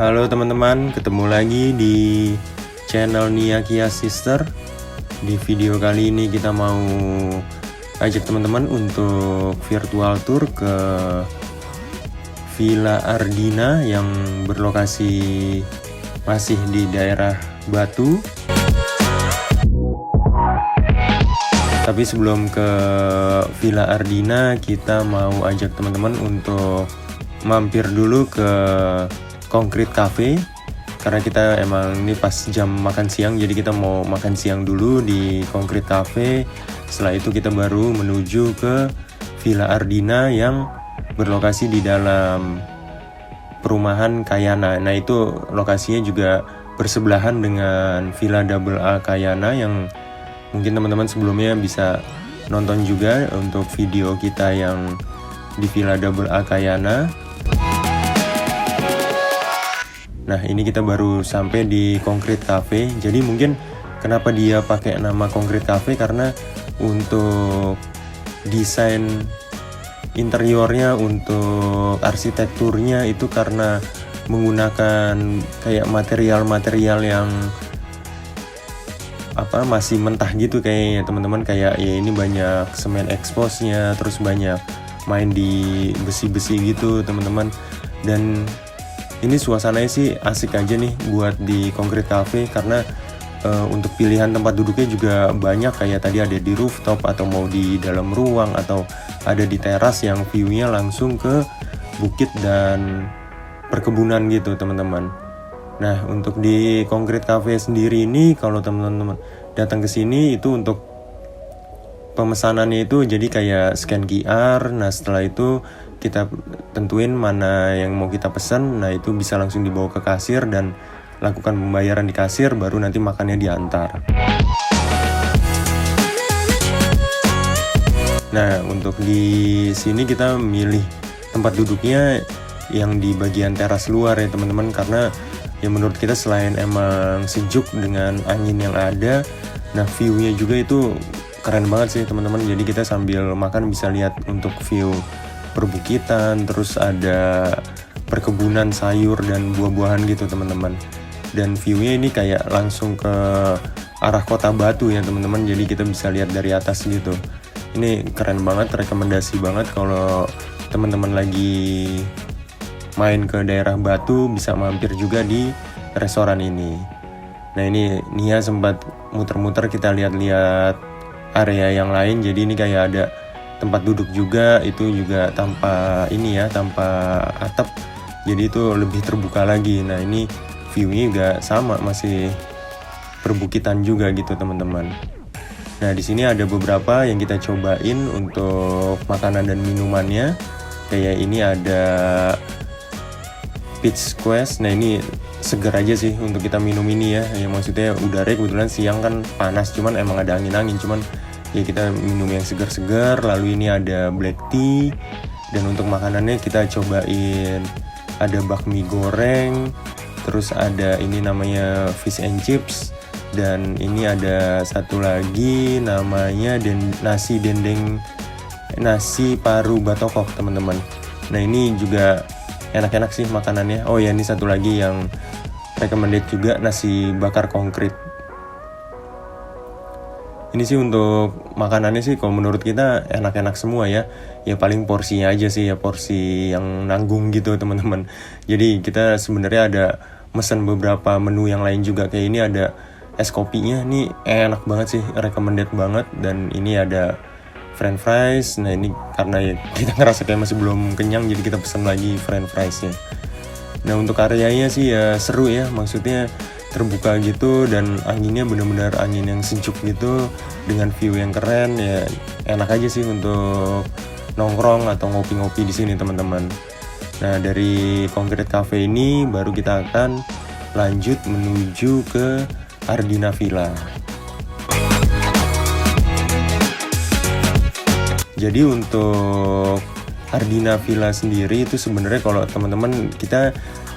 Halo teman-teman, ketemu lagi di channel Nia Kia Sister. Di video kali ini kita mau ajak teman-teman untuk virtual tour ke Villa Ardina yang berlokasi masih di daerah Batu. Tapi sebelum ke Villa Ardina, kita mau ajak teman-teman untuk mampir dulu ke Concrete Cafe, karena kita emang ini pas jam makan siang, jadi kita mau makan siang dulu di Concrete Cafe. Setelah itu kita baru menuju ke Villa Ardina yang berlokasi di dalam perumahan Kayana. Nah, itu lokasinya juga bersebelahan dengan Villa Double A Kayana yang mungkin teman-teman sebelumnya bisa nonton juga untuk video kita yang di Villa Double A Kayana. Nah, ini kita baru sampai di Concrete Cafe. Jadi mungkin kenapa dia pakai nama Concrete Cafe, karena untuk desain interiornya, untuk arsitekturnya itu karena menggunakan kayak material-material yang masih mentah gitu kayaknya teman-teman. Kayak ya ini banyak semen expose-nya, terus banyak main di besi-besi gitu teman-teman. Dan ini suasananya sih asik aja nih buat di Concrete Cafe, karena untuk pilihan tempat duduknya juga banyak. Kayak tadi ada di rooftop, atau mau di dalam ruang, atau ada di teras yang view-nya langsung ke bukit dan perkebunan gitu teman-teman. Nah, untuk di Concrete Cafe sendiri ini, kalau teman-teman datang ke sini itu untuk pemesanannya itu jadi kayak scan QR. Nah, setelah itu kita tentuin mana yang mau kita pesan. Nah, itu bisa langsung dibawa ke kasir dan lakukan pembayaran di kasir, baru nanti makannya diantar. Nah, untuk di sini kita milih tempat duduknya yang di bagian teras luar ya teman-teman, karena ya menurut kita selain emang sejuk dengan angin yang ada, nah view-nya juga itu keren banget sih teman-teman. Jadi kita sambil makan bisa lihat untuk view perbukitan, terus ada perkebunan sayur dan buah-buahan gitu teman-teman. Dan view-nya ini kayak langsung ke arah kota Batu ya teman-teman, jadi kita bisa lihat dari atas gitu. Ini keren banget, rekomendasi banget kalau teman-teman lagi main ke daerah Batu bisa mampir juga di restoran ini. Nah, ini Nia sempat muter-muter, kita lihat-lihat area yang lain. Jadi ini kayak ada tempat duduk juga, itu juga tanpa atap, jadi itu lebih terbuka lagi. Nah, ini view-nya juga sama, masih perbukitan juga gitu teman-teman. Nah, di sini ada beberapa yang kita cobain untuk makanan dan minumannya. Kayak ini ada Peach Quest. Nah, ini seger aja sih untuk kita minum ini ya. Ya maksudnya udaranya kebetulan siang kan panas, cuman emang ada angin-angin, cuman ya kita minum yang segar-segar. Lalu ini ada black tea. Dan untuk makanannya kita cobain ada bakmi goreng, terus ada ini namanya fish and chips, dan ini ada satu lagi namanya nasi paru batokok teman-teman. Nah, ini juga enak-enak sih makanannya. Oh ya, ini satu lagi yang recommended juga, nasi bakar konkrit. Ini sih untuk makanannya sih kalau menurut kita enak-enak semua ya. Ya paling porsinya aja sih ya, porsi yang nanggung gitu teman-teman. Jadi kita sebenarnya ada mesen beberapa menu yang lain juga. Kayak ini ada es kopinya, ini enak banget sih, recommended banget. Dan ini ada french fries. Nah, ini karena ya kita ngerasa kayak masih belum kenyang, jadi kita pesan lagi french friesnya. Nah, untuk areanya sih ya seru ya, maksudnya terbuka gitu, dan anginnya benar-benar angin yang sejuk gitu dengan view yang keren ya. Enak aja sih untuk nongkrong atau ngopi-ngopi di sini teman-teman. Nah, dari Concrete Cafe ini baru kita akan lanjut menuju ke Ardina Villa. Jadi untuk Ardina Villa sendiri itu sebenarnya kalau teman-teman, kita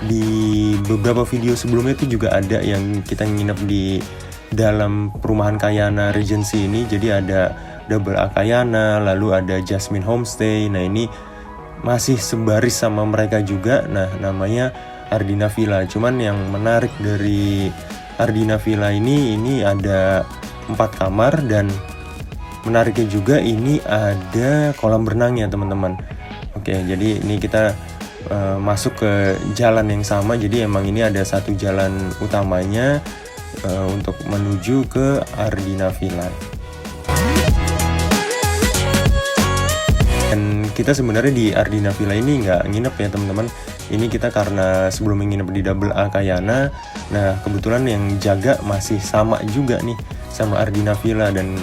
di beberapa video sebelumnya itu juga ada yang kita nginep di dalam perumahan Kayana Regency ini. Jadi ada Double A Kayana, lalu ada Jasmine Homestay. Nah, ini masih sebaris sama mereka juga. Nah, namanya Ardina Villa. Cuman yang menarik dari Ardina Villa ini ada 4 kamar, dan menariknya juga ini ada kolam renangnya teman-teman. Oke, jadi ini kita masuk ke jalan yang sama. Jadi emang ini ada satu jalan utamanya untuk menuju ke Ardina Villa. Dan kita sebenarnya di Ardina Villa ini nggak nginep ya teman-teman. Ini kita karena sebelum nginep di Double A Kayana, nah kebetulan yang jaga masih sama juga nih sama Ardina Villa, dan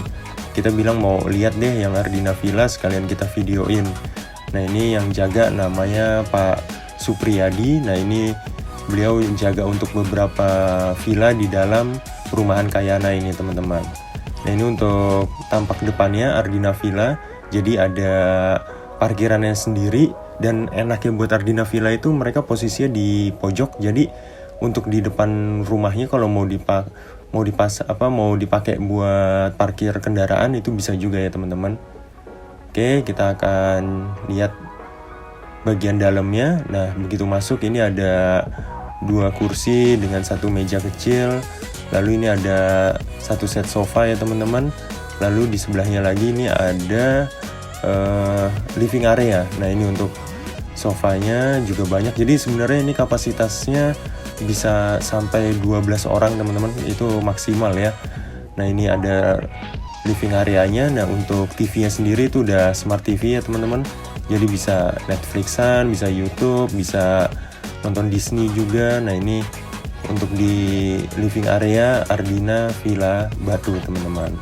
kita bilang mau lihat deh yang Ardina Villa sekalian kita videoin. Nah ini yang jaga namanya Pak Supriyadi. Nah ini beliau jaga untuk beberapa villa di dalam perumahan Kayana ini teman-teman. Nah ini untuk tampak depannya Ardina Villa. Jadi ada parkirannya sendiri, dan enaknya buat Ardina Villa itu mereka posisinya di pojok. Jadi untuk di depan rumahnya kalau mau dipakai buat parkir kendaraan itu bisa juga ya teman-teman. Oke, kita akan lihat bagian dalamnya. Nah, begitu masuk ini ada 2 kursi dengan 1 meja kecil. Lalu ini ada 1 set sofa ya teman-teman. Lalu di sebelahnya lagi ini ada living area. Nah ini untuk sofanya juga banyak. Jadi sebenarnya ini kapasitasnya bisa sampai 12 orang teman-teman. Itu maksimal ya. Nah ini ada living areanya. Nah untuk TV-nya sendiri itu udah smart TV ya teman-teman. Jadi bisa Netflixan, bisa YouTube, bisa nonton Disney juga. Nah ini untuk di living area Ardina Villa Batu teman-teman.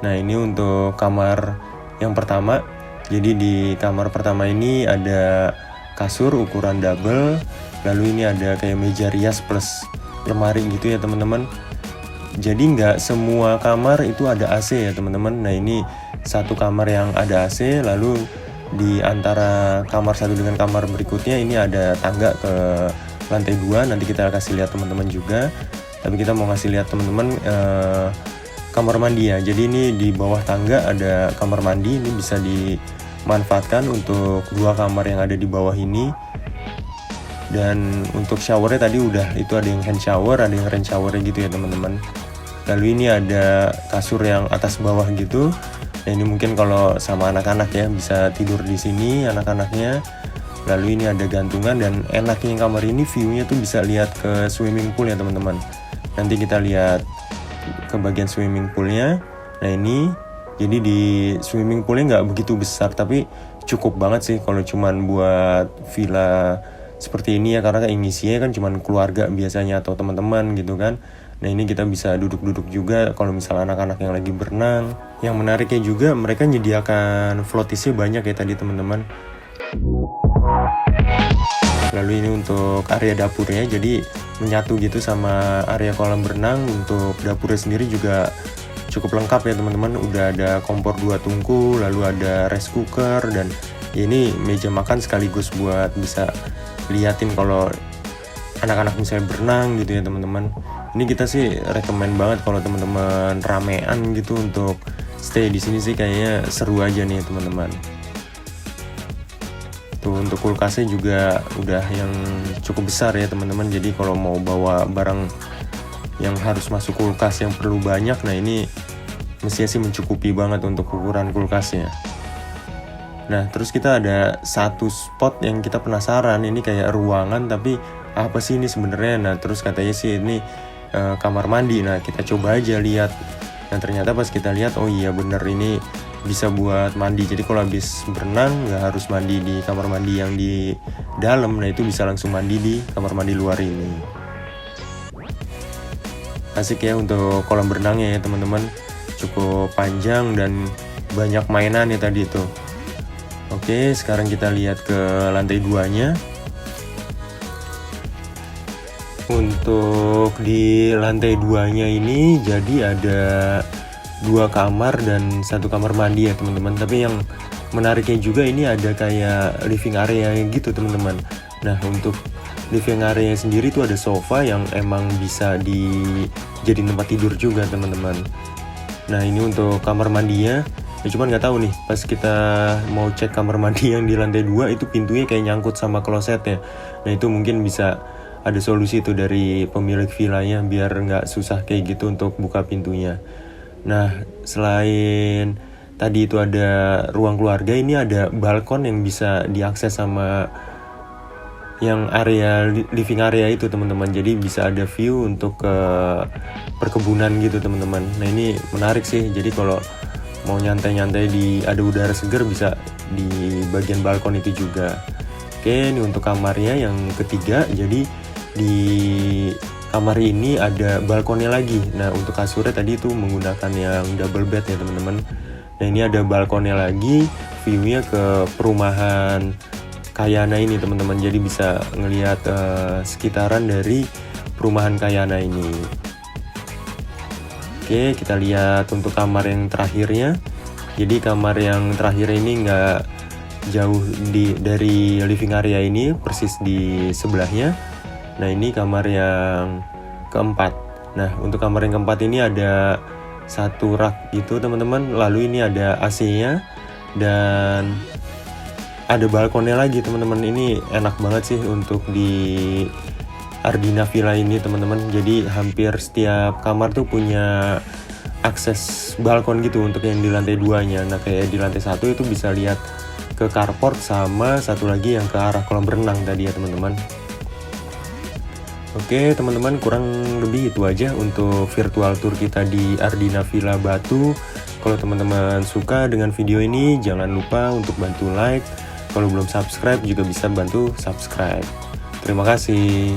Nah ini untuk kamar yang pertama. Jadi di kamar pertama ini ada kasur ukuran double. Lalu ini ada kayak meja rias plus lemari gitu ya teman-teman. Jadi nggak semua kamar itu ada AC ya teman-teman. Nah ini satu kamar yang ada AC. Lalu di antara kamar satu dengan kamar berikutnya ini ada tangga ke lantai 2. Nanti kita kasih lihat teman-teman juga. Tapi kita mau ngasih lihat teman-teman kamar mandi ya. Jadi ini di bawah tangga ada kamar mandi. Ini bisa dimanfaatkan untuk 2 kamar yang ada di bawah ini. Dan untuk showernya tadi udah, itu ada yang hand shower, ada yang rain showernya gitu ya teman-teman. Lalu ini ada kasur yang atas bawah gitu. Nah ini mungkin kalau sama anak-anak ya bisa tidur di sini anak-anaknya. Lalu ini ada gantungan, dan enaknya yang kamar ini view-nya tuh bisa lihat ke swimming pool ya teman-teman. Nanti kita lihat ke bagian swimming poolnya. Nah ini jadi di swimming poolnya nggak begitu besar, tapi cukup banget sih kalau cuman buat villa seperti ini ya, karena yang isinya kan cuman keluarga biasanya atau teman-teman gitu kan. Nah ini kita bisa duduk-duduk juga kalau misalnya anak-anak yang lagi berenang. Yang menariknya juga mereka menyediakan floatisnya banyak ya tadi teman-teman. Lalu ini untuk area dapurnya, jadi menyatu gitu sama area kolam berenang. Untuk dapurnya sendiri juga cukup lengkap ya teman-teman. Udah ada kompor 2 tungku, lalu ada rice cooker, dan ya ini meja makan sekaligus buat bisa liatin kalau anak-anak misalnya berenang gitu ya teman-teman. Ini kita sih rekomen banget kalau teman-teman ramean gitu untuk stay di sini sih, kayaknya seru aja nih teman-teman. Tuh untuk kulkasnya juga udah yang cukup besar ya teman-teman. Jadi kalau mau bawa barang yang harus masuk kulkas yang perlu banyak, nah ini mestinya sih mencukupi banget untuk ukuran kulkasnya. Nah terus kita ada satu spot yang kita penasaran, ini kayak ruangan tapi apa sih ini sebenarnya. Nah terus katanya sih ini kamar mandi. Nah kita coba aja lihat. Nah ternyata pas kita lihat, oh iya bener ini bisa buat mandi. Jadi kalau habis berenang nggak harus mandi di kamar mandi yang di dalam. Nah itu bisa langsung mandi di kamar mandi luar ini. Asik ya untuk kolam berenangnya ya teman-teman. Cukup panjang dan banyak mainan ya tadi tuh. Oke, sekarang kita lihat ke lantai 2-nya. Untuk di lantai 2-nya ini jadi ada 2 kamar dan 1 kamar mandi ya teman-teman. Tapi yang menariknya juga ini ada kayak living area gitu teman-teman. Nah untuk living area sendiri tuh ada sofa yang emang bisa dijadiin tempat tidur juga teman-teman. Nah ini untuk kamar mandinya, ya cuman nggak tahu nih pas kita mau cek kamar mandi yang di lantai 2 itu pintunya kayak nyangkut sama klosetnya. Nah itu mungkin bisa ada solusi tuh dari pemilik villanya biar nggak susah kayak gitu untuk buka pintunya. Nah selain tadi itu ada ruang keluarga, ini ada balkon yang bisa diakses sama yang area living area itu teman-teman. Jadi bisa ada view untuk ke perkebunan gitu teman-teman. Nah ini menarik sih, jadi kalau mau nyantai-nyantai ada udara segar bisa di bagian balkon itu juga. Oke, ini untuk kamarnya yang ketiga. Jadi di kamar ini ada balkonnya lagi. Nah untuk kasurnya tadi itu menggunakan yang double bed ya teman-teman. Nah ini ada balkonnya lagi, view-nya ke perumahan Kayana ini teman-teman. Jadi bisa ngelihat sekitaran dari perumahan Kayana ini. Oke, kita lihat untuk kamar yang terakhirnya. Jadi kamar yang terakhir ini nggak jauh dari living area ini, persis di sebelahnya. Nah ini kamar yang keempat. Nah untuk kamar yang keempat ini ada satu rak gitu teman-teman. Lalu ini ada AC-nya dan ada balkonnya lagi teman-teman. Ini enak banget sih untuk di Ardina Villa ini teman-teman. Jadi hampir setiap kamar tuh punya akses balkon gitu untuk yang di lantai 2-nya. Nah kayak di lantai 1 itu bisa lihat ke carport sama satu lagi yang ke arah kolam renang tadi ya teman-teman. Oke teman-teman, kurang lebih itu aja untuk virtual tour kita di Ardina Villa Batu. Kalau teman-teman suka dengan video ini, jangan lupa untuk bantu like. Kalau belum subscribe juga bisa bantu subscribe. Terima kasih.